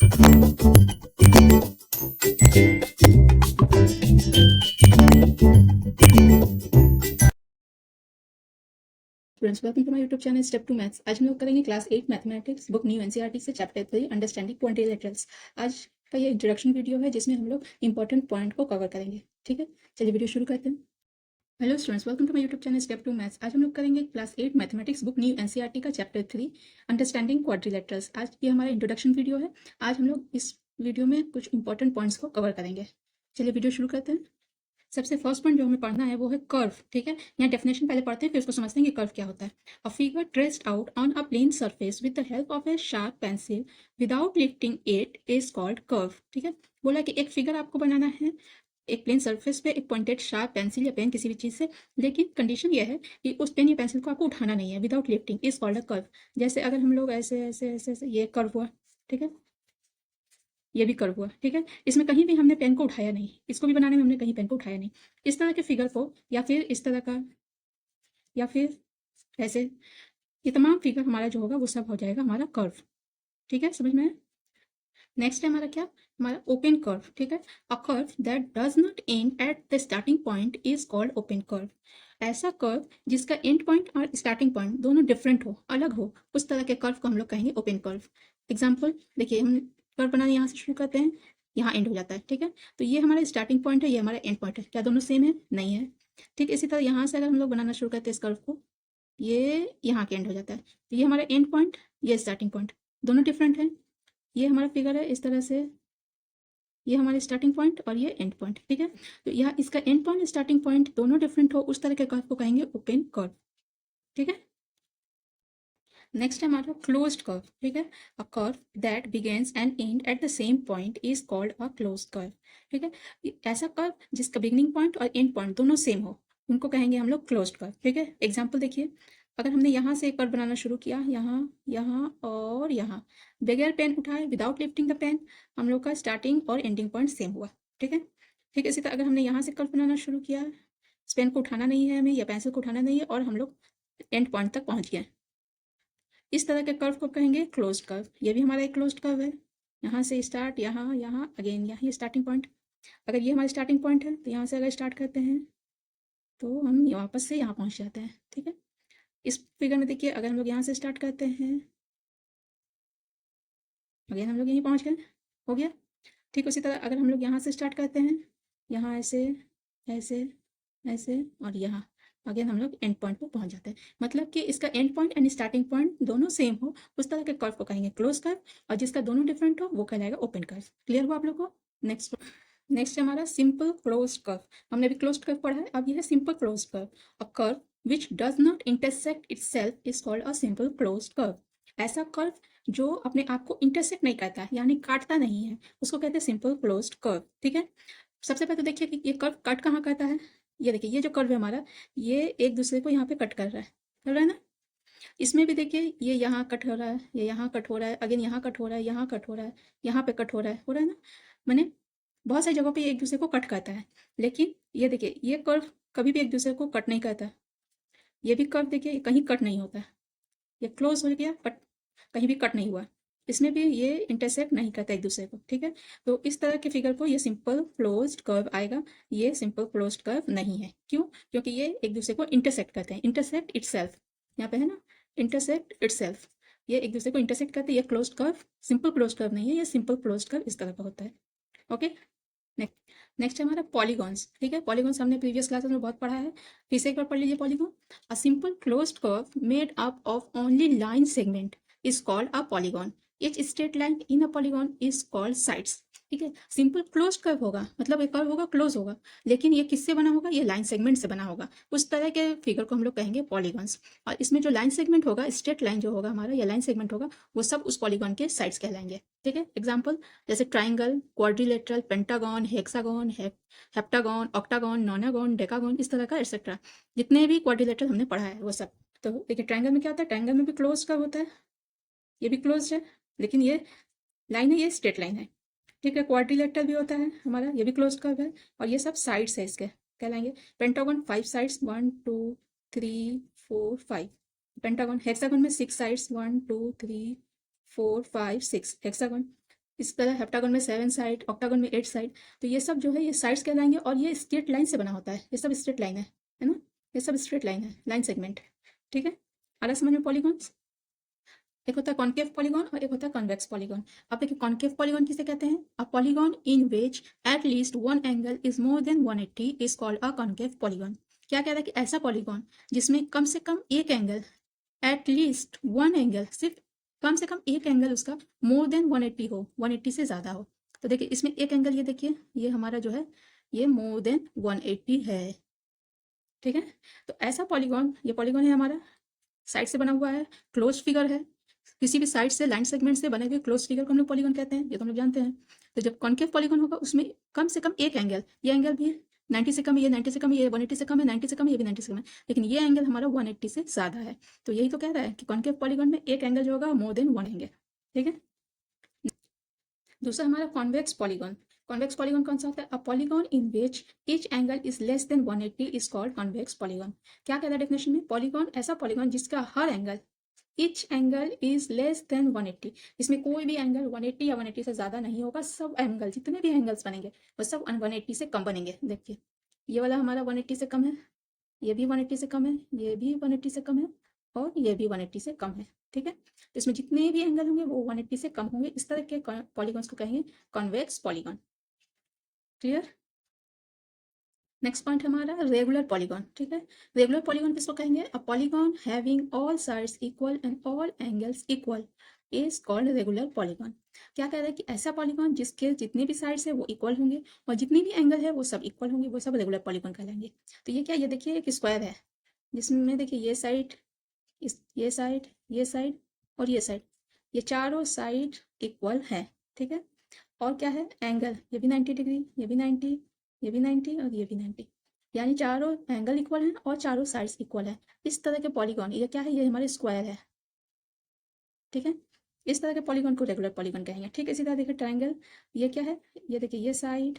Friends, welcome to my YouTube channel step to maths. आज हम लोग करेंगे class 8 mathematics book new NCERT से चैप्टर 3 अंडरस्टैंडिंग क्वाड्रिलेटरल्स। आज का ये इंट्रोडक्शन वीडियो है जिसमें हम लोग इंपॉर्टेंट पॉइंट को कवर करेंगे। ठीक है, चलिए वीडियो शुरू करते हैं। Hello students, welcome to my YouTube channel step to maths. आज हम लोग करेंगे class 8 mathematics book new NCERT का चैप्टर 3 अंडरस्टैंडिंग क्वाड्रिलेटरल्स। आज ये हमारा इंट्रोडक्शन वीडियो है। आज हम लोग इस वीडियो में कुछ इंपॉर्टेंट पॉइंट्स को कवर करेंगे। चलिए वीडियो शुरू करते हैं। सबसे फर्स्ट पॉइंट जो हमें पढ़ना है वो है कर्व। ठीक है, यहाँ डेफिनेशन पहले पढ़ते हैं फिर उसको समझते हैं कि कर्व क्या होता है। A figure traced out on a plane surface with the help of a sharp pencil without lifting it is called curve. ठीक है, बोला कि एक फिगर आपको बनाना है एक प्लेन सरफेस पे एक पॉइंटेड शार्प पेंसिल या पेन किसी भी चीज़ से, लेकिन कंडीशन यह है कि उस पेन या पेंसिल को आपको उठाना नहीं है। Without lifting is called a curve. जैसे अगर हम लोग ऐसे ऐसे ऐसे ऐसे ये कर्व हुआ, ठीक है, ये भी कर्व हुआ। ठीक है, इसमें कहीं भी हमने पेन को उठाया नहीं, इसको भी बनाने में हमने कहीं पेन को उठाया नहीं। इस तरह के फिगर को या फिर इस तरह का या फिर ऐसे, ये तमाम फिगर हमारा जो होगा वो सब हो जाएगा हमारा कर्व। ठीक है, समझ में? नेक्स्ट है हमारा क्या, हमारा ओपन कर्व। ठीक है, a curve that does not and at the starting point is called open curve. ऐसा कर्व जिसका एंड पॉइंट और स्टार्टिंग पॉइंट दोनों डिफरेंट हो, अलग हो, उस तरह के कर्व को हम लोग कहेंगे ओपन कर्व। एग्जाम्पल देखिए, हम कर्व बनाना यहाँ से शुरू करते हैं, यहाँ एंड हो जाता है। ठीक है, तो ये हमारा स्टार्टिंग पॉइंट है, ये हमारा एंड पॉइंट है। क्या दोनों सेम है? नहीं है। ठीक, इसी तरह यहाँ से अगर हम लोग बनाना शुरू करते हैं इस कर्व को, ये यहाँ के एंड हो जाता है, तो ये हमारा एंड पॉइंट, ये स्टार्टिंग पॉइंट, दोनों डिफरेंट है। ये हमारा फिगर है इस तरह से, ये हमारे स्टार्टिंग पॉइंट और ये एंड पॉइंट। ठीक है, तो यहाँ इसका एंड पॉइंट स्टार्टिंग पॉइंट दोनों डिफरेंट हो, उस तरह के कर्व को कहेंगे ओपन कर्व। ठीक है, नेक्स्ट है हमारा क्लोज्ड कर्व। ठीक है, a curve that begins and and at the same point is called a closed curve. ठीक है, ऐसा कर्व जिसका बिगिनिंग पॉइंट और एंड पॉइंट दोनों सेम हो, उनको कहेंगे हम लोग क्लोज्ड कर्व। ठीक है, एग्जाम्पल देखिए, अगर हमने यहाँ से एक कर्व बनाना शुरू किया, यहाँ यहाँ और यहाँ, बगैर पेन उठाए, विदाउट लिफ्टिंग द पेन, हम लोग का स्टार्टिंग और एंडिंग पॉइंट सेम हुआ। ठीक है, ठीक है, इसी तरह अगर हमने यहाँ से कर्व बनाना शुरू किया, इस पेन को उठाना नहीं है हमें या पेंसिल को उठाना नहीं है, और हम लोग एंड पॉइंट तक पहुँच गए, इस तरह के कर्व को कहेंगे क्लोज्ड कर्व। ये भी हमारा एक क्लोज्ड कर्व है। यहाँ से स्टार्ट, यहाँ यहाँ अगेन यहाँ, ये स्टार्टिंग पॉइंट। अगर ये हमारा स्टार्टिंग पॉइंट है तो यहाँ से अगर स्टार्ट करते हैं तो हम वापस से यहाँ पहुँच जाते हैं। ठीक है, इस फिगर में देखिए, अगर हम लोग यहाँ से स्टार्ट करते हैं, अगेन हम लोग यहीं पहुँच गए, हो गया। ठीक उसी तरह अगर हम लोग यहाँ से स्टार्ट करते हैं, यहाँ ऐसे ऐसे ऐसे और यहाँ, अगेन हम लोग एंड पॉइंट पर पहुँच जाते हैं। मतलब कि इसका and point and starting point दोनों सेम हो, उस तरह के कर्व को कहेंगे क्लोज कर्व, और जिसका दोनों डिफरेंट हो वो कहलाएगा ओपन कर्व। क्लियर हुआ आप लोग को? नेक्स्ट, नेक्स्ट हमारा सिंपल क्लोज्ड कर्व। हमने भी क्लोज्ड कर्व पढ़ा है, अब यह है simple closed curve. A curve which does not intersect itself is called a simple closed curve. ऐसा कर्व जो अपने आप को इंटरसेक्ट नहीं करता, यानी काटता नहीं है, उसको कहते हैं सिंपल क्लोज्ड कर्व। ठीक है, सबसे पहले तो देखिए कि ये कर्व कट कहाँ करता है। ये देखिए, ये जो कर्व है हमारा, ये एक दूसरे को यहाँ पे कट कर रहा है ना। इसमें भी देखिए, ये यहाँ कट हो रहा है, ये यहाँ कट हो रहा है, अगेन यहाँ कट हो रहा है, यहाँ कट हो रहा है, यहाँ पे कट हो रहा है ना। मैंने बहुत सारी जगहों पे ये एक दूसरे को कट करता है, लेकिन ये देखिए, ये कर्व कभी भी एक दूसरे को कट नहीं करता। ये भी कर्व देखिए, कहीं कट नहीं होता, ये क्लोज हो गया बट कहीं भी कट नहीं हुआ। इसमें भी ये इंटरसेक्ट नहीं करता एक दूसरे को। ठीक है, तो इस तरह के फिगर को ये सिंपल क्लोज्ड कर्व आएगा। ये सिंपल क्लोज्ड कर्व नहीं है। क्यों? क्योंकि ये एक दूसरे को इंटरसेक्ट करते हैं। इंटरसेक्ट इटसेल्फ, यहाँ पे है ना, इंटरसेक्ट इटसेल्फ, ये एक दूसरे को इंटरसेक्ट करते हैं। ये closed curve simple closed curve नहीं है, ये सिंपल क्लोज्ड कर्व इस तरह का होता है। ओके, नेक्स्ट है हमारा पॉलीगॉन्स। ठीक है, पॉलीगॉन्स हमने प्रीवियस क्लासेस में बहुत पढ़ा है, फिर से एक बार पढ़ लीजिए। Polygon, a simple closed curve made up of only line segment is called a polygon. Each straight line in a polygon is called sides. ठीक है, सिंपल क्लोज्ड कर्व होगा, मतलब एक कर्व होगा क्लोज होगा, लेकिन ये किससे बना होगा? ये लाइन सेगमेंट से बना होगा। उस तरह के फिगर को हम लोग कहेंगे पॉलीगॉन्स। और इसमें जो लाइन सेगमेंट होगा, स्ट्रेट लाइन जो होगा हमारा, या लाइन सेगमेंट होगा, वो सब उस पॉलीगॉन के साइड्स कहलाएंगे। ठीक है, एग्जाम्पल जैसे triangle, quadrilateral, pentagon, hexagon, heptagon, octagon, नोनागन, decagon, इस तरह का एक्सेट्रा, जितने भी क्वाड्रिलेटरल हमने पढ़ा है वो सब। तो देखिए, ट्राइंगल में क्या होता है, ट्राइंगल में भी क्लोज कर्व होता है, ये भी क्लोज है, लेकिन ये लाइन है, ये स्ट्रेट लाइन है। ठीक है, क्वाड्रिलेटरल भी होता है हमारा, ये भी क्लोज कर्व है, और ये सब साइड्स है इसके, कहलाएंगे पेंटागन। 5 sides, 1 2 3 4 5 pentagon. हेक्सागन में 6 साइड्स, 1 2 3 4 5 6 हेक्सागन। इस तरह हेप्टागन में 7 साइड, ऑक्टागन में 8 साइड। तो ये सब जो है ये साइड्स कहलाएंगे और ये स्ट्रेट लाइन से बना होता है, ये सब स्ट्रेट लाइन है ना, ये सब स्ट्रेट लाइन है, लाइन सेगमेंट। ठीक है, आ रहा समझ में पॉलीगॉन्स? एक होता है कॉन्केव पॉलीगॉन और एक होता है कॉन्वेक्स पॉलीगॉन। अब देखिए कॉन्केव पॉलीगॉन किसे कहते हैं? अ polygon in which at least one angle is more than 180 is called a concave polygon. क्या कह रहा है कि ऐसा पॉलीगॉन जिसमें कम से कम एक angle, at least one angle, सिर्फ कम से कम एक एंगल उसका मोर देन 180 हो, 180 से ज़्यादा हो। तो देखिए इसमें एक एंगल, ये देखिए ये हमारा जो है ये मोर देन 180 है। ठीक है, तो ऐसा पॉलीगॉन, ये पॉलीगॉन है हमारा, साइड से बना हुआ है, क्लोज फिगर है, किसी भी साइड से लाइन सेगमेंट से बने हुए क्लोज फिगर को हम लोग पॉलीगॉन कहते हैं, ये तो हम लोग जानते हैं। तो जब कॉन्केव पॉलीगॉन होगा उसमें कम से कम एक एंगल, ये एंगल भी 90 से कम है, ये 90 से कम है, ये 180 से कम है, 90 से कम है, ये भी 90 से कम है, लेकिन ये एंगल हमारा 180 से ज़्यादा है। तो यही तो कह रहा है कि कॉन्केव पॉलीगॉन में एक एंगल जो होगा मोर देन वन एंगल। ठीक है, दूसरा हमारा कॉन्वेक्स पॉलीगॉन। कॉन्वेक्स पॉलीगॉन कौन सा होता है? A polygon in which each angle is less than 180 is called convex polygon. क्या कहता है डेफिनेशन में? पॉलीगॉन ऐसा पॉलीगॉन जिसका हर angle, each angle is less than 180, इसमें कोई भी एंगल 180 या 180 से ज़्यादा नहीं होगा। सब एंगल, जितने भी एंगल्स बनेंगे वो सब 180 से कम बनेंगे। देखिए ये वाला हमारा 180 से कम है, ये भी 180 से कम है, ये भी 180 से कम है और ये भी 180 से कम है। ठीक है, तो इसमें जितने भी एंगल होंगे वो 180 से कम होंगे। इस तरह के पॉलीगॉन्स को कहेंगे convex polygon. Clear? Next point हमारा रेगुलर पॉलीगॉन। ठीक है, रेगुलर पॉलीगॉन किसको कहेंगे? A polygon having all sides equal and all angles equal is called regular polygon. क्या कह रहा है कि ऐसा पॉलीगॉन जिसके जितने भी साइड्स है वो इक्वल होंगे और जितने भी एंगल है वो सब इक्वल होंगे, वो सब रेगुलर पॉलीगॉन कहलाएंगे। तो ये क्या, ये देखिए एक स्क्वायर है जिसमें देखिए ये साइड, ये साइड, ये साइड और ये साइड, ये चारों साइड इक्वल है। ठीक है, और क्या है? एंगल, ये भी 90 डिग्री, ये भी 90, ये भी 90 और ये भी 90, यानी चारों एंगल इक्वल हैं और चारों साइड्स इक्वल है। इस तरह के पॉलीगॉन, ये क्या है? ये हमारे स्क्वायर है। ठीक है, इस तरह के पॉलीगॉन को रेगुलर पॉलीगॉन कहेंगे। ठीक है, इसी तरह देखिए ट्राइंगल, ये क्या है? ये देखिए ये साइड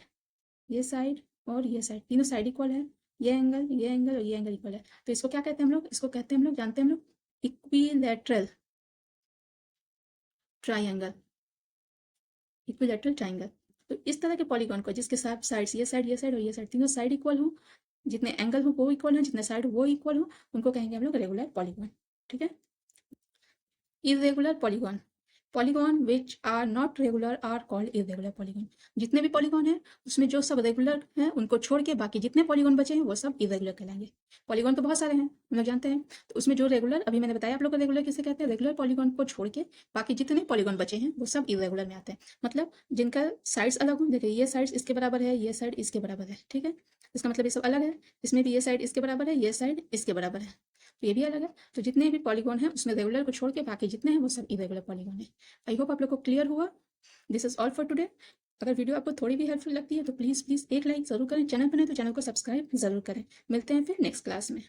और ये साइड, तीनों साइड इक्वल है, ये एंगल और ये एंगल इक्वल है। तो इसको क्या कहते हैं हम लोग? इसको कहते हैं हम लोग, जानते हैं हम लोग, इक्विलैटरल ट्राइंगल, इक्विलैटरल ट्राइंगल। तो इस तरह के पॉलीगॉन को जिसके साथ साइड्स, ये साइड और ये साइड, तीनों साइड इक्वल हो, जितने एंगल हो वो इक्वल हो, जितने साइड वो इक्वल हो, उनको कहेंगे हम लोग रेगुलर पॉलीगॉन। ठीक है, irregular polygon, polygon which are not regular are called irregular polygon. जितने भी पॉलीगॉन हैं उसमें जो सब रेगुलर हैं उनको छोड़ के बाकी जितने पॉलीगॉन बचे हैं वो सब इरेगुलर कहलाएंगे। पॉलीगॉन तो बहुत सारे हैं, हम लोग जानते हैं। तो उसमें जो रेगुलर, अभी मैंने बताया आप लोग को रेगुलर किसे कहते हैं, रेगुलर पॉलीगॉन को छोड़ के बाकी जितने पॉलीगॉन बचे हैं वो सब इरेगुलर में आते हैं। मतलब जिनका साइड्स अलग हो, देखिए ये साइड इसके बराबर है, ये साइड इसके बराबर है। ठीक है, इसका मतलब ये सब अलग है, इसमें भी ये साइड इसके बराबर है, ये साइड इसके बराबर है, तो ये भी अलग है। तो जितने भी पॉलीगॉन है उसमें रेगुलर को छोड़ के बाकी जितने हैं वो सब इरेगुलर पॉलीगॉन है। आई होप आप लोग को क्लियर हुआ। This is all for today. अगर वीडियो आपको थोड़ी भी हेल्पफुल लगती है तो प्लीज़ प्लीज़ एक लाइक ज़रूर करें, चैनल पर नहीं तो चैनल को सब्सक्राइब ज़रूर करें। मिलते हैं फिर नेक्स्ट क्लास में।